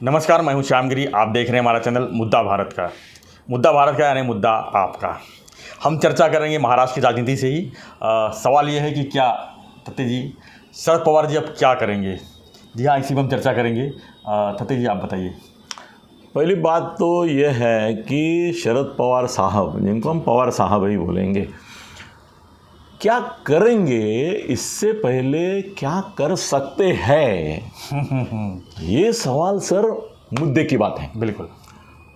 नमस्कार, मैं हूं श्यामगिरी। आप देख रहे हैं हमारा चैनल मुद्दा भारत का। मुद्दा भारत का यानी मुद्दा आपका। हम चर्चा करेंगे महाराष्ट्र की राजनीति से ही। सवाल ये है कि क्या तत्ते जी, शरद पवार जी अब क्या करेंगे? जी हाँ, इसी पर हम चर्चा करेंगे। तत्ते जी, आप बताइए। पहली बात तो यह है कि शरद पवार साहब, जिनको हम पवार साहब ही बोलेंगे, क्या करेंगे इससे पहले क्या कर सकते हैं ये सवाल सर मुद्दे की बात है। बिल्कुल,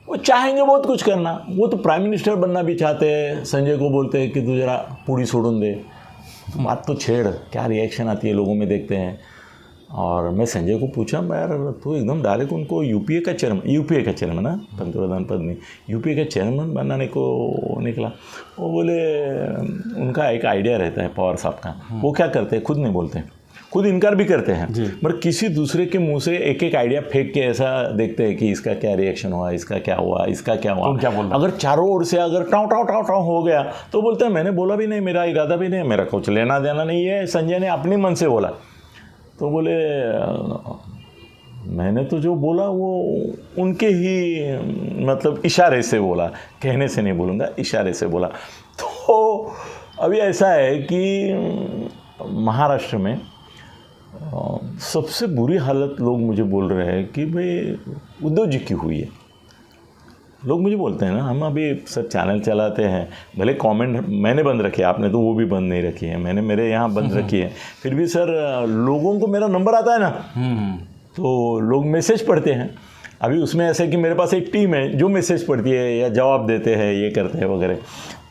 वो चाहेंगे बहुत कुछ करना। वो तो प्राइम मिनिस्टर बनना भी चाहते हैं। संजय को बोलते हैं कि तू जरा पूरी सोडून दे, बात तो छेड़, क्या रिएक्शन आती है लोगों में देखते हैं। और मैं संजय को पूछा, मैं यार तू एकदम डायरेक्ट उनको यूपीए का चेयरमैन ना, पंतप्रधान पद नहीं, यूपीए का चेयरमैन बनाने को निकला। वो बोले उनका एक आइडिया रहता है पवार साहब का, वो क्या करते हैं, खुद नहीं बोलते, खुद इनकार भी करते हैं, मगर किसी दूसरे के मुंह से एक एक आइडिया फेंक के ऐसा देखते हैं कि इसका क्या रिएक्शन हुआ, इसका क्या हुआ, इसका क्या हुआ। क्या बोल अगर चारों ओर से अगर टाँव टाँव टाँव टाँव हो गया तो बोलते हैं मैंने बोला भी नहीं, मेरा इरादा भी नहीं, मेरा कुछ लेना देना नहीं है, संजय ने अपने मन से बोला। तो बोले मैंने तो जो बोला वो उनके ही मतलब इशारे से बोला, कहने से नहीं बोलूँगा, इशारे से बोला। तो अभी ऐसा है कि महाराष्ट्र में सबसे बुरी हालत लोग मुझे बोल रहे हैं कि भाई उद्धव जी की हुई है। लोग मुझे बोलते हैं ना, हम अभी सर चैनल चलाते हैं, भले कमेंट मैंने बंद रखे, आपने तो वो भी बंद नहीं रखी है, मैंने मेरे यहाँ बंद रखी है, फिर भी सर लोगों को मेरा नंबर आता है ना, तो लोग मैसेज पढ़ते हैं। अभी उसमें ऐसे कि मेरे पास एक टीम है जो मैसेज पढ़ती है या जवाब देते हैं, ये करते हैं वगैरह।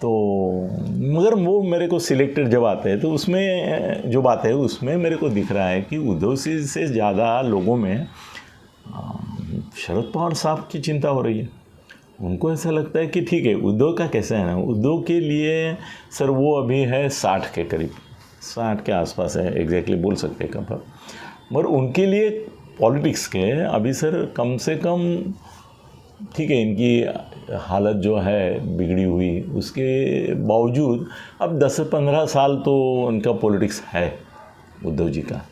तो मगर वो मेरे को सिलेक्टेड जब आते हैं तो उसमें जो बात है उसमें मेरे को दिख रहा है कि उद्धव से ज़्यादा लोगों में शरद पवार साहब की चिंता हो रही है। उनको ऐसा लगता है कि ठीक है, उद्धव का कैसा है ना, उद्धव के लिए सर वो अभी है 60 के करीब, 60 के आसपास है, एग्जैक्टली बोल सकते हैं कब, मगर उनके लिए पॉलिटिक्स के अभी सर कम से कम ठीक है, इनकी हालत जो है बिगड़ी हुई, उसके बावजूद अब 10-15 साल तो उनका पॉलिटिक्स है उद्धव जी का,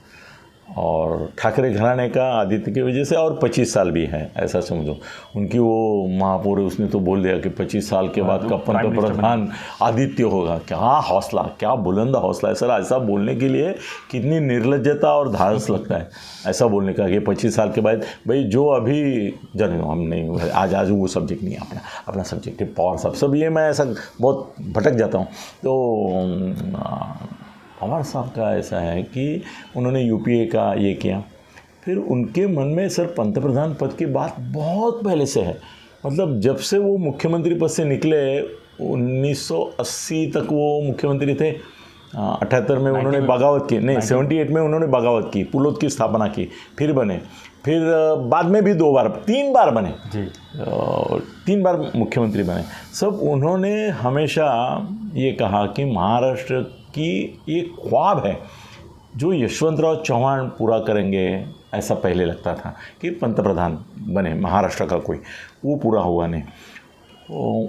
और ठाकरे घराने का आदित्य की वजह से और 25 साल भी है, ऐसा समझो। उनकी वो महापौर है, उसने तो बोल दिया कि 25 साल के बाद का पंतप्रधान आदित्य होगा। क्या हौसला, क्या बुलंद हौसला है सर। ऐसा बोलने के लिए कितनी निर्लज्जता और धारस लगता है ऐसा बोलने का कि 25 साल के बाद। भाई जो अभी जन हम नहीं, आज वो सब्जेक्ट नहीं है अपना सब्जेक्ट है पवार साहब। सब ये मैं ऐसा बहुत भटक जाता हूँ। तो पवार साहब का ऐसा है कि उन्होंने यूपीए का ये किया, फिर उनके मन में सर पंतप्रधान पद की बात बहुत पहले से है। मतलब जब से वो मुख्यमंत्री पद से निकले, 1980 तक वो मुख्यमंत्री थे। 78 में उन्होंने बगावत की, नहीं 78 में उन्होंने बगावत की, पुलोद की स्थापना की, फिर बने, फिर बाद में भी 3 बार बने जी, 3 बार मुख्यमंत्री बने। सब उन्होंने हमेशा ये कहा कि महाराष्ट्र कि ये ख्वाब है जो यशवंतराव चौहान पूरा करेंगे, ऐसा पहले लगता था कि पंतप्रधान बने महाराष्ट्र का कोई, वो पूरा हुआ नहीं।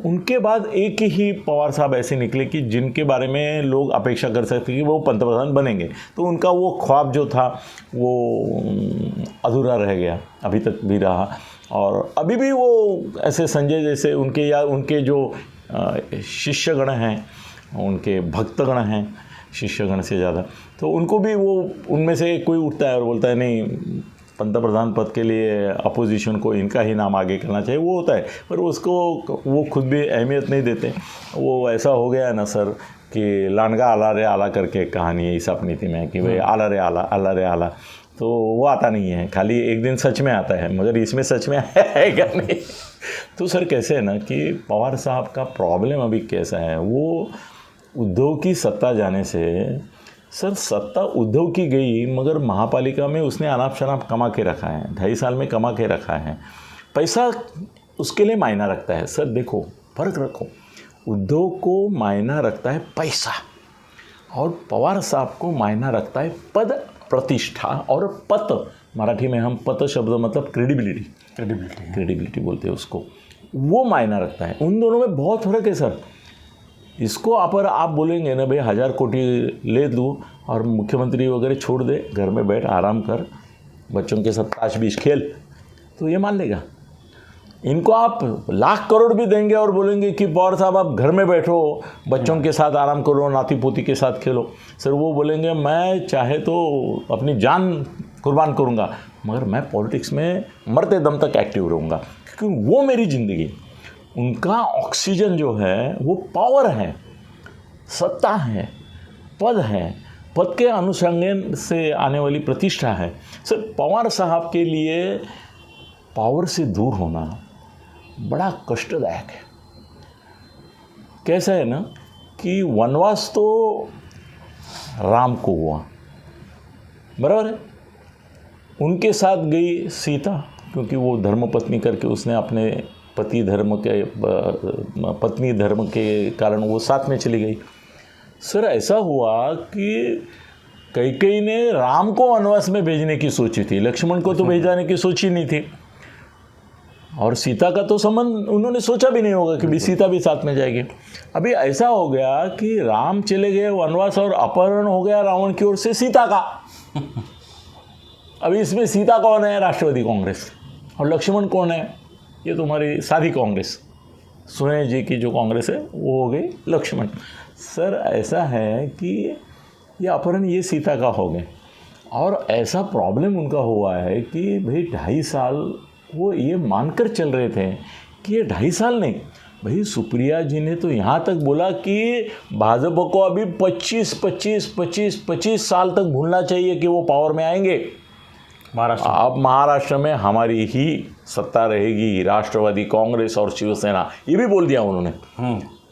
उनके बाद एक ही पवार साहब ऐसे निकले कि जिनके बारे में लोग अपेक्षा कर सकते कि वो पंतप्रधान बनेंगे, तो उनका वो ख्वाब जो था वो अधूरा रह गया, अभी तक भी रहा। और अभी भी वो ऐसे संजय जैसे उनके या उनके जो शिष्यगण हैं, उनके भक्तगण हैं, शिष्यगण से ज़्यादा, तो उनको भी वो उनमें से कोई उठता है और बोलता है नहीं, पंतप्रधान पद के लिए अपोजिशन को इनका ही नाम आगे करना चाहिए, वो होता है। पर उसको वो खुद भी अहमियत नहीं देते। वो ऐसा हो गया है ना सर कि लानगा आला रे आला करके कहानी है इस नीति में कि भाई आला रे आला, तो वो आता नहीं है, खाली एक दिन सच में आता है, मगर इसमें सच में है क्या नहीं। तो सर कैसे है ना कि पवार साहब का प्रॉब्लम अभी कैसा है, वो उद्धव की सत्ता जाने से, सर सत्ता उद्धव की गई मगर महापालिका में उसने अनाप शनाप कमा के रखा है, 2.5 साल में कमा के रखा है, पैसा उसके लिए मायना रखता है। सर देखो, फर्क रखो, उद्धव को मायना रखता है पैसा और पवार साहब को मायना रखता है पद, प्रतिष्ठा और पत। मराठी में हम पत शब्द मतलब क्रेडिबिलिटी बोलते हैं उसको, वो मायना रखता है। उन दोनों में बहुत फर्क है सर। इसको आप बोलेंगे ना भाई 1000 कोटी ले लूँ और मुख्यमंत्री वगैरह छोड़ दे, घर में बैठ आराम कर, बच्चों के साथ ताश बीच खेल, तो ये मान लेगा? इनको आप लाख करोड़ भी देंगे और बोलेंगे कि पवार साहब आप घर में बैठो, बच्चों के साथ आराम करो, नाती पोती के साथ खेलो, सर वो बोलेंगे मैं चाहे तो अपनी जान कुर्बान करूँगा मगर मैं पॉलिटिक्स में मरते दम तक एक्टिव रहूँगा, क्योंकि वो मेरी ज़िंदगी। उनका ऑक्सीजन जो है वो पावर है, सत्ता है, पद है, पद के अनुसंधान से आने वाली प्रतिष्ठा है। सर पवार साहब के लिए पावर से दूर होना बड़ा कष्टदायक है। कैसा है ना कि वनवास तो राम को हुआ, बराबर है, उनके साथ गई सीता, क्योंकि वो धर्मपत्नी करके उसने अपने पति धर्म के पत्नी धर्म के कारण वो साथ में चली गई। सर ऐसा हुआ कि कैकेयी ने राम को वनवास में भेजने की सोची थी, लक्ष्मण को तो भेजाने की सोची नहीं थी, और सीता का तो संबंध उन्होंने सोचा भी नहीं होगा कि भी सीता भी साथ में जाएगी। अभी ऐसा हो गया कि राम चले गए वनवास और अपहरण हो गया रावण की ओर से सीता का। अभी इसमें सीता कौन है? राष्ट्रवादी कांग्रेस। और लक्ष्मण कौन है? ये तुम्हारी सादी कांग्रेस, सोनिया जी की जो कांग्रेस है वो हो गई लक्ष्मण। सर ऐसा है कि ये अपहरण ये सीता का हो गए, और ऐसा प्रॉब्लम उनका हुआ है कि भाई 2.5 साल वो ये मानकर चल रहे थे कि ये 2.5 साल नहीं, भाई सुप्रिया जी ने तो यहाँ तक बोला कि भाजपा को अभी 25 साल तक भूलना चाहिए कि वो पावर में आएंगे। महाराष्ट्र अब महाराष्ट्र में हमारी ही सत्ता रहेगी, राष्ट्रवादी कांग्रेस और शिवसेना, ये भी बोल दिया उन्होंने,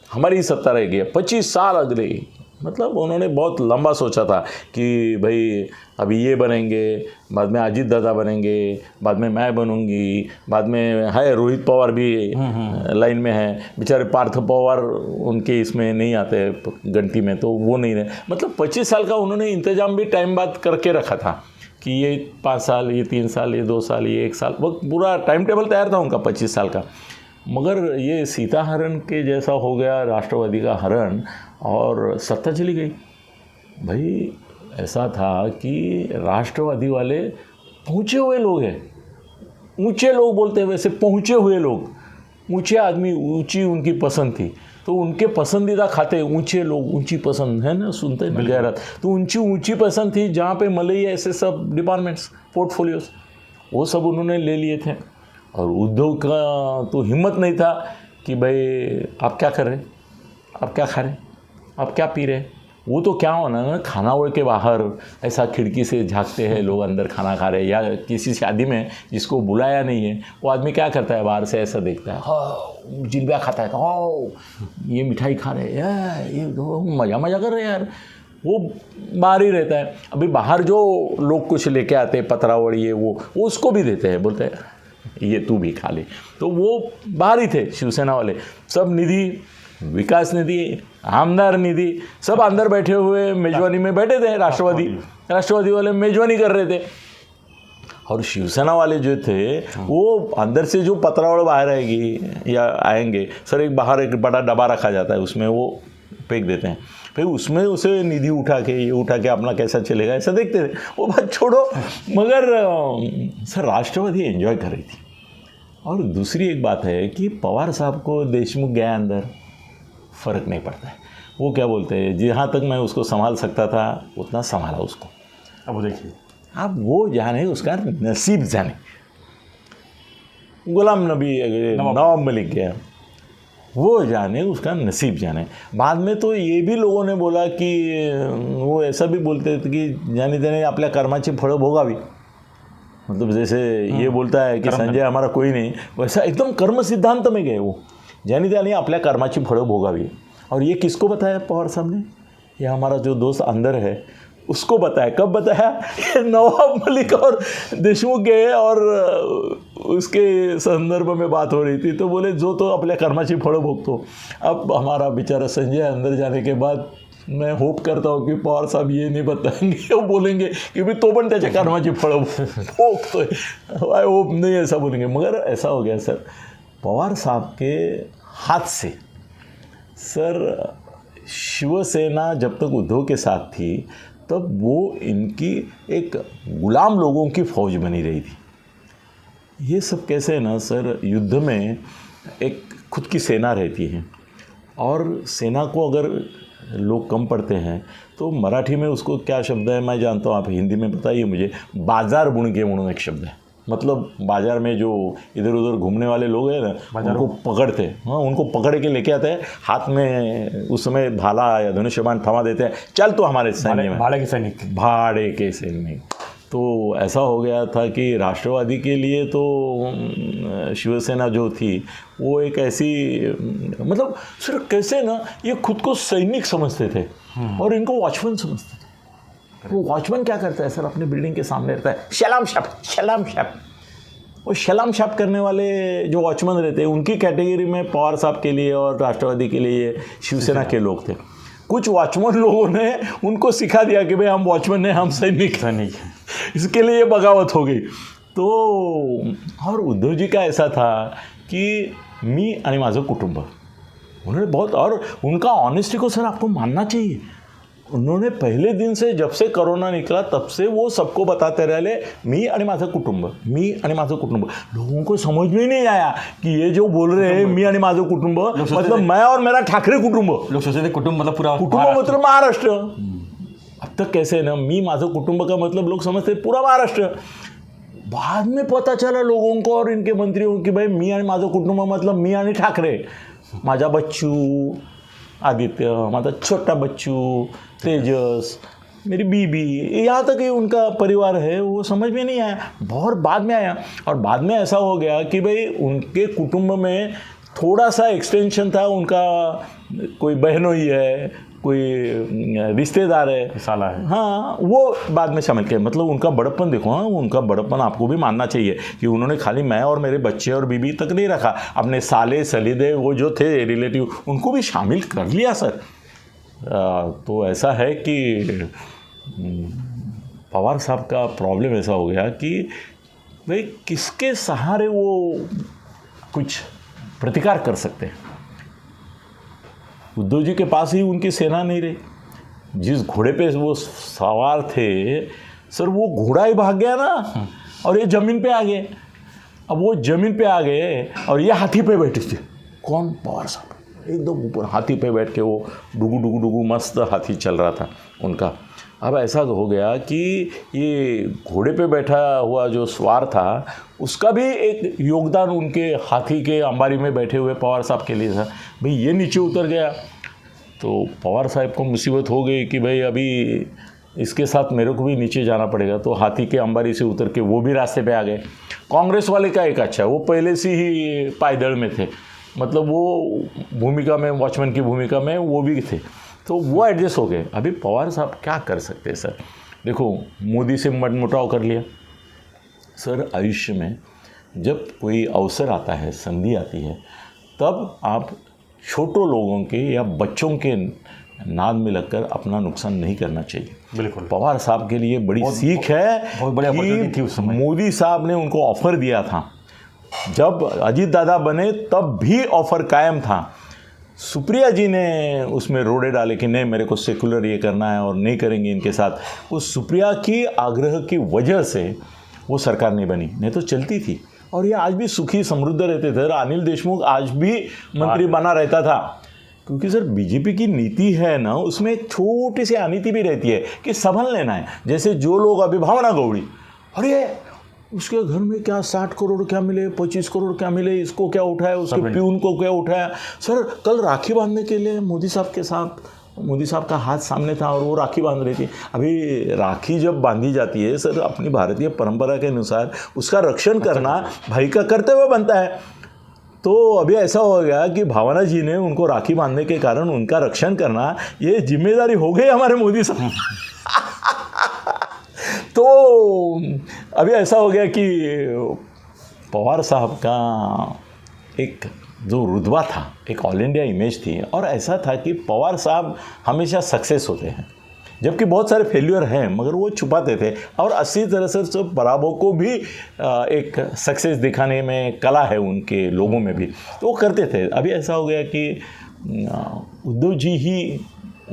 हमारी ही सत्ता रहेगी 25 साल अगले। मतलब उन्होंने बहुत लंबा सोचा था कि भाई अभी ये बनेंगे, बाद में अजीत दादा बनेंगे, बाद में मैं बनूंगी, बाद में है रोहित पवार भी लाइन में है, बेचारे पार्थ पवार उनके इसमें नहीं आते गंटी में, तो वो नहीं रहे। मतलब 25 साल का उन्होंने इंतजाम भी टाइम बाद करके रखा था कि ये 5 साल, ये 3 साल, ये 2 साल, ये 1 साल, वो पूरा टाइम टेबल तैयार था उनका 25 साल का। मगर ये सीता हरण के जैसा हो गया, राष्ट्रवादी का हरण, और सत्ता चली गई। भाई ऐसा था कि राष्ट्रवादी वाले पहुँचे हुए लोग हैं, ऊंचे लोग बोलते हैं वैसे, पहुँचे हुए लोग, ऊंचे आदमी, ऊंची उनकी पसंद थी, तो उनके पसंदीदा खाते ऊंचे लोग, ऊंची पसंद है ना, सुनते हैं गैरत, तो ऊंची पसंद थी, जहाँ पे मलई ऐसे सब डिपार्टमेंट्स, पोर्टफोलियोज, वो सब उन्होंने ले लिए थे। और उद्धव का तो हिम्मत नहीं था कि भाई आप क्या कर रहे, आप क्या खा रहे, आप क्या पी रहे। वो तो क्या होना ना, खानावड़ के बाहर ऐसा खिड़की से झांकते हैं लोग अंदर खाना खा रहे, या किसी शादी में जिसको बुलाया नहीं है वो आदमी क्या करता है, बाहर से ऐसा देखता है, हाँ जिलेबिया खाता है, हाँ ये मिठाई खा रहे हैं, ये मज़ा कर रहे हैं यार, वो बाहर ही रहता है। अभी बाहर जो लोग कुछ लेके आते हैं, पतरावड़ ये वो उसको भी देते हैं, बोलते हैं ये तू भी खा ले। तो वो बाहर ही थे शिवसेना वाले, सब निधि, विकास निधि, आमदार निधि, सब अंदर बैठे हुए मेजबानी में बैठे थे। राष्ट्रवादी वाले मेजबानी कर रहे थे, और शिवसेना वाले जो थे वो अंदर से जो पतरावड़ बाहर आएगी या आएंगे, सर एक बाहर एक बड़ा डब्बा रखा जाता है, उसमें वो फेंक देते हैं, फिर उसमें उसे निधि उठा के अपना कैसा चलेगा ऐसा देखते थे। वो बात छोड़ो, मगर सर राष्ट्रवादी एंजॉय कर रही थी। और दूसरी एक बात है कि पवार साहब को देशमुख गया अंदर फ़र्क नहीं पड़ता है, वो क्या बोलते हैं, जहाँ तक मैं उसको संभाल सकता था उतना संभाला उसको। अब देखिए, अब वो जाने उसका नसीब जाने, गुलाम नबी नवाब मलिक गया, वो जाने उसका नसीब जाने। बाद में तो ये भी लोगों ने बोला कि वो ऐसा भी बोलते थे कि जाने त्याने आपल्या कर्माची फळं भोगावी, मतलब जैसे ये बोलता है कि संजय हमारा कोई नहीं, वैसा एकदम कर्म सिद्धांत में गए वो, जाने त्याने आपल्या कर्माची फळं भोगावी। और ये किसको बताया पवार साहब ने? ये हमारा जो दोस्त अंदर है उसको बताया। कब बताया? नवाब मलिक और देशमुख गए और उसके संदर्भ में बात हो रही थी, तो बोले जो तो आपल्या कर्माची फळं भोगतो। अब हमारा बेचारा संजय अंदर जाने के बाद मैं होप करता हूँ कि पवार साहब ये नहीं बताएंगे, वो बोलेंगे कि भी तो पण त्याच्या कर्माची फळं भोगतोय, आई होप नहीं ऐसा बोलेंगे। मगर ऐसा हो गया सर, पवार साहब के हाथ से सर शिवसेना जब तक उद्धव के साथ थी तब वो इनकी एक गुलाम लोगों की फौज बनी रही थी। ये सब कैसे है ना सर, युद्ध में एक खुद की सेना रहती है और सेना को अगर लोग कम पढ़ते हैं तो मराठी में उसको क्या शब्द है मैं जानता हूँ, आप हिंदी में बताइए मुझे। बाजार बुणके म्हणून एक शब्द है, मतलब बाजार में जो इधर उधर घूमने वाले लोग हैं ना उनको पकड़ते हैं, हाँ उनको पकड़ के लेके आते हैं, हाथ में उस समय भाला या धनुष्यबाण थमा देते हैं, चल तो हमारे सैन्य में, भाड़े के सैनिक। तो ऐसा हो गया था कि राष्ट्रवादी के लिए तो शिवसेना जो थी वो एक ऐसी, मतलब सिर्फ कैसे ना ये खुद को सैनिक समझते थे और इनको वॉचमैन समझते थे। वो वॉचमैन क्या करता है सर, अपने बिल्डिंग के सामने रहता है, शलाम शप शलाम शप। वो शलाम शप करने वाले जो वॉचमैन रहते हैं उनकी कैटेगरी में पवार साहब के लिए और राष्ट्रवादी के लिए शिवसेना के लोग थे। कुछ वॉचमैन लोगों ने उनको सिखा दिया कि भाई हम वॉचमैन हैं, हम सैनिक, इसके लिए ये बगावत हो गई। तो और उद्धव जी का ऐसा था कि मी आणि माझं कुटुंब, उन्होंने बहुत, और उनका ऑनेस्टी को सर आपको मानना चाहिए। उन्होंने पहले दिन से जब से कोरोना निकला तब से वो सबको बताते रहे मी आणि माझं कुटुंब, मी आणि माझं कुटुंब। लोगों को समझ में नहीं आया कि ये जो बोल रहे हैं मी आणि माझं कुटुंब मतलब मैं और मेरा ठाकरे कुटुंब, लोग सोचते थे कुटुंब मतलब पूरा कुटुंब मतलब महाराष्ट्र। अब तक कैसे है ना, मी माझं कुटुंब का मतलब लोग समझते पूरा महाराष्ट्र। बाद में पता चला लोगों को और इनके मंत्रियों की भाई मी आणि माझं कुटुंब मतलब मी आणि ठाकरे, माझा बच्चू आदित्य, माझा छोटा बच्चू तेजस, मेरी बीबी, यहाँ तक ही उनका परिवार है, वो समझ में नहीं आया, बहुत बाद में आया। और बाद में ऐसा हो गया कि भाई उनके कुटुंब में थोड़ा सा एक्सटेंशन था, उनका कोई बहनोई है, कोई रिश्तेदार है, साला है, हाँ वो बाद में शामिल किया। मतलब उनका बड़प्पन देखो, हाँ उनका बड़प्पन आपको भी मानना चाहिए कि उन्होंने खाली मैं और मेरे बच्चे और बीबी तक नहीं रखा, अपने साले सलीदे वो जो थे रिलेटिव उनको भी शामिल कर लिया सर। तो ऐसा है कि पवार साहब का प्रॉब्लम ऐसा हो गया कि भाई किसके सहारे वो कुछ प्रतिकार कर सकते हैं। उद्धव जी के पास ही उनकी सेना नहीं रही, जिस घोड़े पे वो सवार थे सर वो घोड़ा ही भाग गया ना और ये ज़मीन पे आ गए। अब वो ज़मीन पे आ गए और ये हाथी पे बैठे थे, कौन, पवार साहब एकदम ऊपर हाथी पे बैठ के वो डुगू डुगू डुगू मस्त हाथी चल रहा था उनका। अब ऐसा हो गया कि ये घोड़े पे बैठा हुआ जो सवार था उसका भी एक योगदान उनके हाथी के अंबारी में बैठे हुए पवार साहब के लिए था। भाई ये नीचे उतर गया तो पवार साहब को मुसीबत हो गई कि भाई अभी इसके साथ मेरे को भी नीचे जाना पड़ेगा। तो हाथी के अंबारी से उतर के वो भी रास्ते पे आ गए। कांग्रेस वाले का एक अच्छा, वो पहले से ही पायदल में थे, मतलब वो भूमिका में, वॉचमैन की भूमिका में वो भी थे, तो वो एडजस्ट हो गए। अभी पवार साहब क्या कर सकते हैं सर, देखो मोदी से मनमुटाव कर लिया सर। आयुष्य में जब कोई अवसर आता है, संधि आती है, तब आप छोटों लोगों के या बच्चों के नाद में लगकर अपना नुकसान नहीं करना चाहिए। बिल्कुल, पवार साहब के लिए बड़ी सीख है, बहुत बड़ी अपॉर्चुनिटी थी उस समय। मोदी साहब ने उनको ऑफर दिया था, जब अजीत दादा बने तब भी ऑफर कायम था। सुप्रिया जी ने उसमें रोड़े डाले कि नहीं मेरे को सेकुलर ये करना है और नहीं करेंगे इनके साथ। उस सुप्रिया की आग्रह की वजह से वो सरकार नहीं बनी, नहीं तो चलती थी और ये आज भी सुखी समृद्ध रहते थे। अनिल देशमुख आज भी मंत्री बना रहता था, क्योंकि सर बीजेपी की नीति है ना, उसमें एक छोटी सी अनीति भी रहती है कि संभल लेना है। जैसे जो लोग अभी भावना गौड़ी, अरे उसके घर में क्या 60 करोड़ क्या मिले, 25 करोड़ क्या मिले, इसको क्या उठाया, उसके प्यून को क्या उठाया। सर कल राखी बांधने के लिए मोदी साहब के साथ, मोदी साहब का हाथ सामने था और वो राखी बांध रही थी। अभी राखी जब बांधी जाती है सर, अपनी भारतीय परंपरा के अनुसार उसका रक्षण करना भाई का कर्तव्य बनता है। तो अभी ऐसा हो गया कि भावना जी ने उनको राखी बांधने के कारण उनका रक्षण करना ये जिम्मेदारी हो गई हमारे मोदी साहब। तो अभी ऐसा हो गया कि पवार साहब का एक जो रुतबा था, एक ऑल इंडिया इमेज थी, और ऐसा था कि पवार साहब हमेशा सक्सेस होते हैं, जबकि बहुत सारे फेल्यूर हैं मगर वो छुपाते थे, और अच्छी तरह से सब पराभव को भी एक सक्सेस दिखाने में कला है उनके लोगों में भी, तो वो करते थे। अभी ऐसा हो गया कि उद्धव जी ही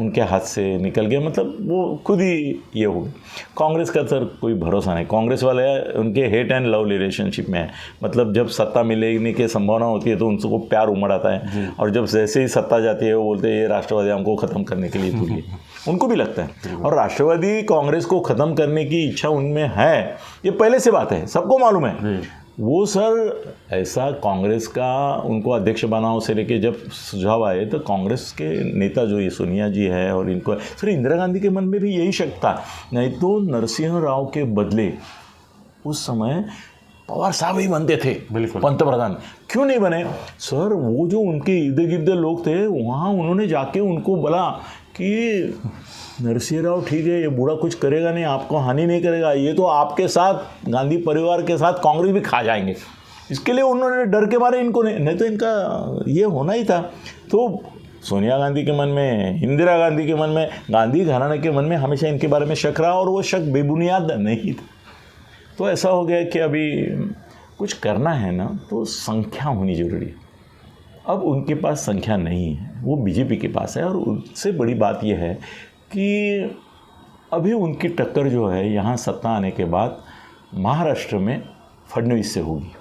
उनके हाथ से निकल गया, मतलब वो खुद ही ये हो गया। कांग्रेस का सर कोई भरोसा नहीं, कांग्रेस वाले उनके हेट एंड लव रिलेशनशिप में है। मतलब जब सत्ता मिलने की संभावना होती है तो उनको प्यार उमड़ आता है, और जब जैसे ही सत्ता जाती है वो बोलते हैं ये राष्ट्रवादी हमको ख़त्म करने के लिए तुले। उनको भी लगता है, और राष्ट्रवादी कांग्रेस को ख़त्म करने की इच्छा उनमें है, ये पहले से बात है, सबको मालूम है। वो सर ऐसा कांग्रेस का उनको अध्यक्ष बनाओ से लेके जब सुझाव आए तो कांग्रेस के नेता जो ये सोनिया जी है और इनको सर इंदिरा गांधी के मन में भी यही शक था, नहीं तो नरसिंह राव के बदले उस समय पवार साहब ही बनते थे पंतप्रधान, क्यों नहीं बने सर? वो जो उनके इर्द गिर्द लोग थे वहाँ उन्होंने जाके उनको बोला कि नरसिंह राव ठीक है, ये बूढ़ा कुछ करेगा नहीं, आपको हानि नहीं करेगा, ये तो आपके साथ गांधी परिवार के साथ कांग्रेस भी खा जाएंगे। इसके लिए उन्होंने डर के मारे इनको नहीं तो इनका ये होना ही था। तो सोनिया गांधी के मन में, इंदिरा गांधी के मन में, गांधी घराने के मन में हमेशा इनके बारे में शक रहा, और वो शक बेबुनियाद नहीं था। तो ऐसा हो गया कि अभी कुछ करना है ना तो संख्या होनी जरूरी है। अब उनके पास संख्या नहीं है, वो बीजेपी के पास है, और उससे बड़ी बात यह है कि अभी उनकी टक्कर जो है यहाँ सत्ता आने के बाद महाराष्ट्र में फडणवीस से होगी।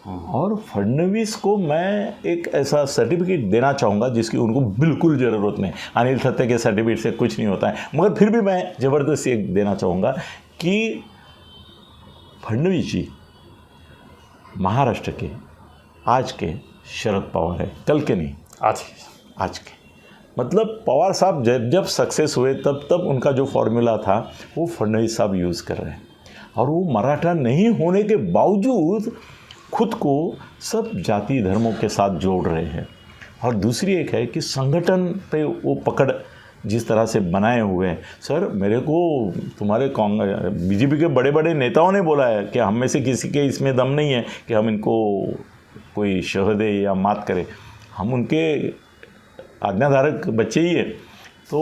और फडणवीस को मैं एक ऐसा सर्टिफिकेट देना चाहूँगा जिसकी उनको बिल्कुल ज़रूरत नहीं। अनिल थत्ते के सर्टिफिकेट से कुछ नहीं होता है, मगर फिर भी मैं ज़बरदस्ती एक देना चाहूँगा कि फडणवीस जी महाराष्ट्र के आज के शरद पवार है, कल के नहीं, आज के। मतलब पवार साहब जब सक्सेस हुए तब उनका जो फॉर्मूला था वो फडणवीस साहब यूज़ कर रहे हैं, और वो मराठा नहीं होने के बावजूद खुद को सब जाति धर्मों के साथ जोड़ रहे हैं। और दूसरी एक है कि संगठन पे वो पकड़ जिस तरह से बनाए हुए हैं। सर मेरे को तुम्हारे बीजेपी के बड़े बड़े नेताओं ने बोला है कि हम में से किसी के इसमें दम नहीं है कि हम इनको कोई शह दे या मात करे, हम उनके आज्ञाधारक बच्चे ही है, तो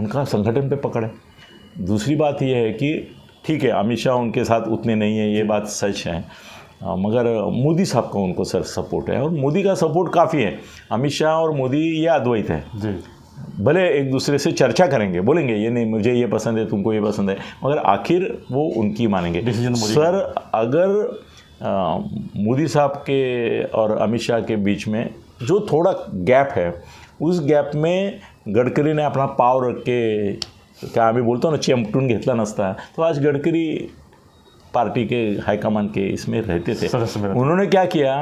उनका संगठन पे पकड़ है। दूसरी बात यह है कि ठीक है अमित शाह उनके साथ उतने नहीं है, ये बात सच है, मगर मोदी साहब का उनको सर सपोर्ट है, और मोदी का सपोर्ट काफ़ी है। अमित शाह और मोदी ये अद्वैत है जी, भले एक दूसरे से चर्चा करेंगे, बोलेंगे ये नहीं मुझे ये पसंद है, तुमको ये पसंद है, मगर आखिर वो उनकी मानेंगे डिसीजन। सर अगर मोदी साहब के और अमित शाह के बीच में जो थोड़ा गैप है, उस गॅप में गडकरीने अपना पाव रख के, क्या आम्ही बोलतो ना चिमटून घेतला नसता, तो आज गडकरी पार्टी के हाईकमान के इसमें रहते थे। उन्होंने क्या किया,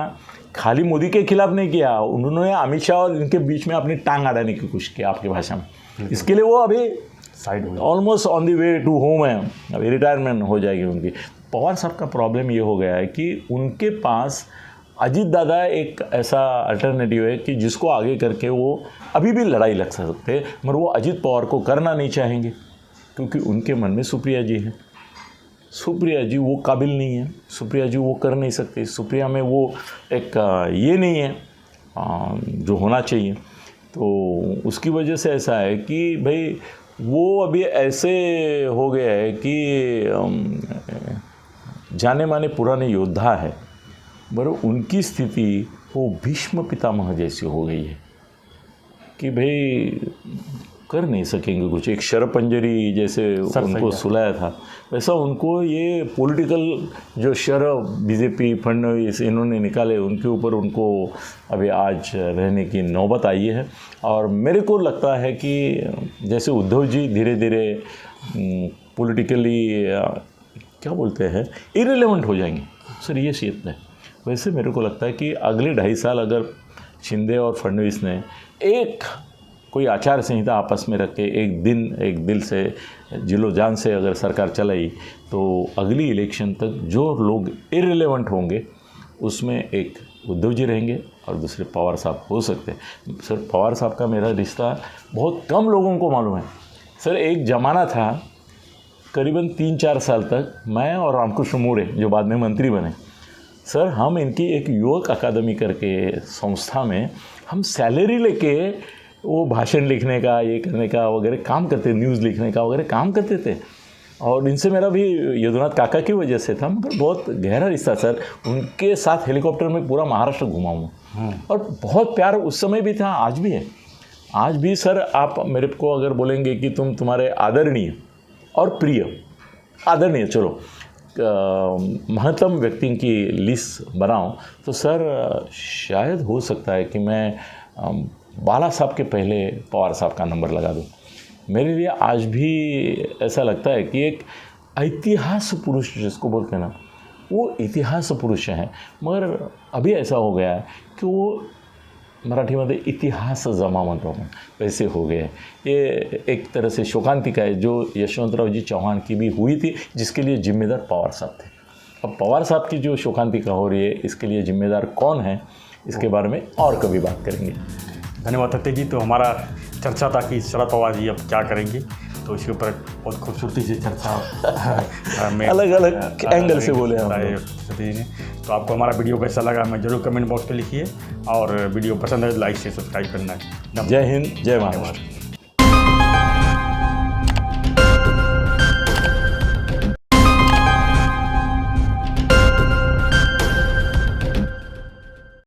खाली मोदी के खिलाफ नहीं किया, उन्होंने अमित शाह और इनके बीच में अपनी टांग अड़ाने की कोशिश की आपकी भाषा में। इसके लिए वो अभी side almost on the way to home है, अभी रिटायरमेंट हो जाएगी उनकी। पवार साहब का प्रॉब्लम ये हो गया है कि उनके पास अजीत दादा एक ऐसा अल्टरनेटिव है कि जिसको आगे करके वो अभी भी लड़ाई लड़ सकते हैं, मगर वो अजीत पवार को करना नहीं चाहेंगे क्योंकि उनके मन में सुप्रिया जी है। सुप्रिया जी वो काबिल नहीं है, सुप्रिया जी वो कर नहीं सकती, सुप्रिया में वो एक ये नहीं है जो होना चाहिए। तो उसकी वजह से ऐसा है कि भाई वो अभी ऐसे हो गया है कि जाने माने पुराने योद्धा है, बरं उनकी स्थिति वो भीष्म पितामह जैसी हो गई है कि भाई कर नहीं सकेंगे कुछ। एक शरपंजरी जैसे उनको सुलाया था, वैसा उनको ये पॉलिटिकल जो शर बीजेपी फडणवीस इन्होंने निकाले, उनके ऊपर उनको अभी आज रहने की नौबत आई है। और मेरे को लगता है कि जैसे उद्धव जी धीरे धीरे पॉलिटिकली क्या बोलते हैं इरेलेवेंट हो जाएंगे, सर ये सीख है। वैसे मेरे को लगता है कि अगले 2.5 साल अगर शिंदे और फडणवीस ने एक कोई आचार संहिता आपस में रख के एक दिल से जिलो जान से अगर सरकार चलाई, तो अगली इलेक्शन तक जो लोग इरेलेवेंट होंगे उसमें एक उद्धव जी रहेंगे और दूसरे पवार साहब हो सकते हैं। सर पवार साहब का मेरा रिश्ता बहुत कम लोगों को मालूम है। सर एक ज़माना था करीबन 3-4 साल तक मैं और रामकृष्ण मोरे जो बाद में मंत्री बने, सर हम इनकी एक युवक अकादमी करके संस्था में हम सैलरी लेके वो भाषण लिखने का, ये करने का वगैरह काम करते, न्यूज़ लिखने का वगैरह काम करते थे। और इनसे मेरा भी यदुनाथ काका की वजह से था, मगर बहुत गहरा रिश्ता सर। उनके साथ हेलीकॉप्टर में पूरा महाराष्ट्र घुमा हूँ और बहुत प्यार उस समय भी था, आज भी है। आज भी सर आप मेरे को अगर बोलेंगे कि तुम्हारे आदरणीय और प्रिय, आदरणीय चलो महत्तम व्यक्ति की लिस्ट बनाऊं तो सर शायद हो सकता है कि मैं बाला साहब के पहले पवार साहब का नंबर लगा दूं। मेरे लिए आज भी ऐसा लगता है कि एक इतिहास पुरुष जिसको बोलते हैं ना, वो इतिहास पुरुष हैं, मगर अभी ऐसा हो गया है कि वो मराठीमध्ये इतिहास जमा म्हणतो आपण वैसे हो गए। ये एक तरह से शोकांतिका है जो यशवंतराव जी चौहान की भी हुई थी, जिसके लिए जिम्मेदार पवार साहब थे। अब पवार साहब की जो शोकांतिका हो रही है, इसके लिए जिम्मेदार कौन है, इसके बारे में और कभी बात करेंगे। धन्यवाद तत्ते जी। तो हमारा चर्चा था कि शरद पवार जी अब क्या करेंगे, तो इसके ऊपर बहुत खूबसूरती से चर्चा में अलग अलग एंगल से बोले हम लोग। सतीश ने। तो आपको हमारा वीडियो कैसा लगा मैं जरूर कमेंट बॉक्स पे लिखिए, और वीडियो पसंद है तो लाइक से सब्सक्राइब करना है। जय हिंद, जय महाराष्ट्र।